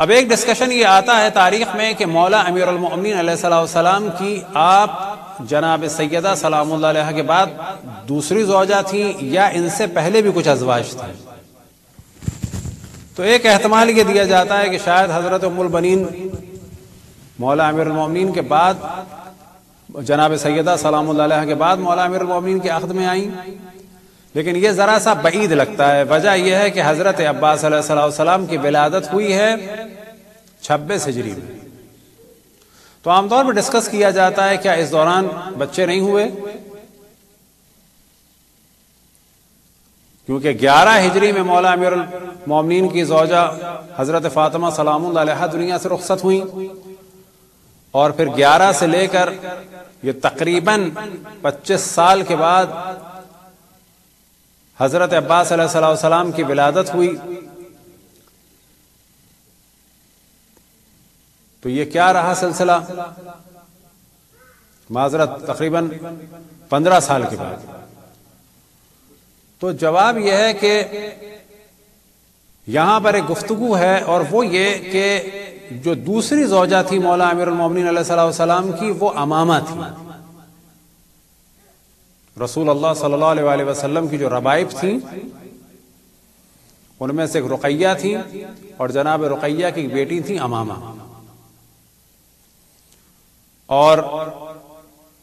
اب ایک ڈسکشن یہ آتا ہے تاریخ میں کہ مولا امیر المؤمنین علیہ السلام کی آپ جناب سیدہ سلام اللہ علیہ کے بعد دوسری زوجہ تھیں یا ان سے پہلے بھی کچھ ازواج تھے؟ تو ایک احتمال یہ دیا جاتا ہے کہ شاید حضرت ام البنین مولا امیر المؤمنین کے بعد جناب سیدہ سلام اللہ علیہ کے بعد مولا امیر المؤمنین کے عقد میں آئیں، لیکن یہ ذرا سا بعید لگتا ہے۔ وجہ یہ ہے کہ حضرت عباس علیہ السلام کی ولادت ہوئی ہے 26 ہجری میں، تو عام طور پر ڈسکس کیا جاتا ہے کیا اس دوران بچے نہیں ہوئے، کیونکہ 11 ہجری میں مولا امیر المؤمنین کی زوجہ حضرت فاطمہ سلام اللہ علیہ دنیا سے رخصت ہوئیں، اور پھر 11 سے لے کر یہ تقریباً 25 سال کے بعد حضرت عباس علیہ السلام کی ولادت ہوئی۔ تو یہ کیا رہا سلسلہ؟ معذرت تقریباً 15 سال کے بعد۔ تو جواب یہ ہے کہ یہاں پر ایک گفتگو ہے، اور وہ یہ کہ جو دوسری زوجہ تھی مولا امیر المؤمنین علیہ السلام کی، وہ امامہ تھی۔ رسول اللہ صلی اللہ علیہ وسلم کی جو ربائب تھیں ان میں سے ایک رقیہ تھی، اور جناب رقیہ کی بیٹی تھی امامہ، اور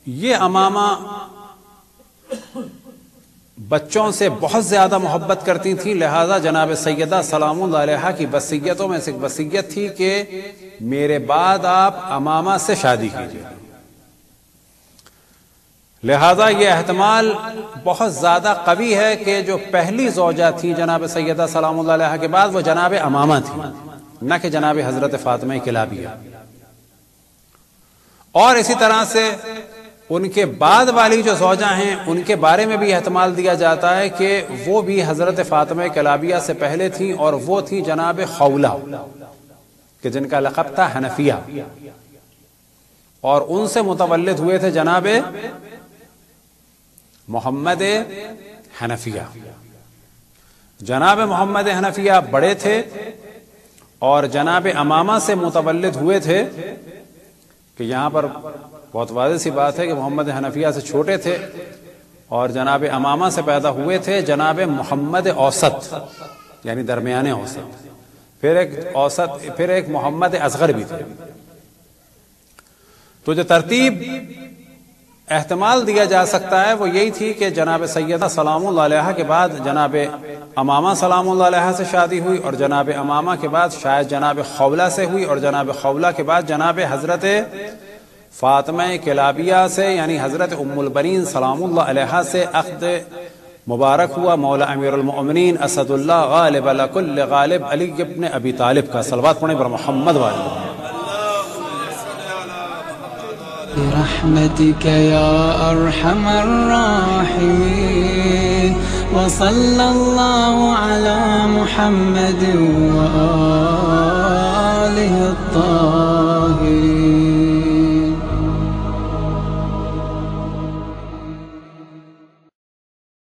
یہ امامہ بچوں سے بہت زیادہ محبت کرتی تھیں، لہذا جناب سیدہ سلام اللہ علیہ کی وصیتوں میں سے ایک وصیت تھی کہ میرے بعد آپ امامہ سے شادی کیجیے۔ لہذا یہ احتمال بہت زیادہ قوی ہے کہ جو پہلی زوجہ تھی جناب سیدہ سلام اللہ علیہ کے بعد وہ جناب امامہ تھی، نہ کہ جناب حضرت فاطمہ کلابیہ۔ اور اسی طرح سے ان کے بعد والی جو زوجہ ہیں ان کے بارے میں بھی احتمال دیا جاتا ہے کہ وہ بھی حضرت فاطمہ کلابیہ سے پہلے تھیں، اور وہ تھی جناب خولہ، کہ جن کا لقب تھا حنفیہ، اور ان سے متولد ہوئے تھے جناب محمد حنفیہ۔ جناب محمد حنفیہ بڑے تھے، اور جناب امامہ سے متولد ہوئے تھے، کہ یہاں پر بہت واضح سی بات ہے کہ محمد حنفیہ سے چھوٹے تھے، اور جناب امامہ سے پیدا ہوئے تھے جناب محمد اوسط، یعنی درمیانے اوسط، پھر ایک محمد اصغر بھی تھے۔ تو جو ترتیب احتمال دیا جا سکتا ہے وہ یہی تھی کہ جناب سیدہ سلام اللہ علیہ کے بعد جناب امامہ سلام اللہ علیہ سے شادی ہوئی، اور جناب امامہ کے بعد شاید جناب خولہ سے ہوئی، اور جناب خولہ کے بعد جناب حضرت فاطمہ کلابیہ سے، یعنی حضرت ام البنین سلام اللہ علیہ سے عقد مبارک ہوا مولا امیر المؤمنین اسد اللہ غالب لکل غالب علی ابن ابی طالب کا۔ صلوات پڑھیں پر محمد والے۔ برحمتك يا أرحم الراحمين، وصلى الله على محمد وآله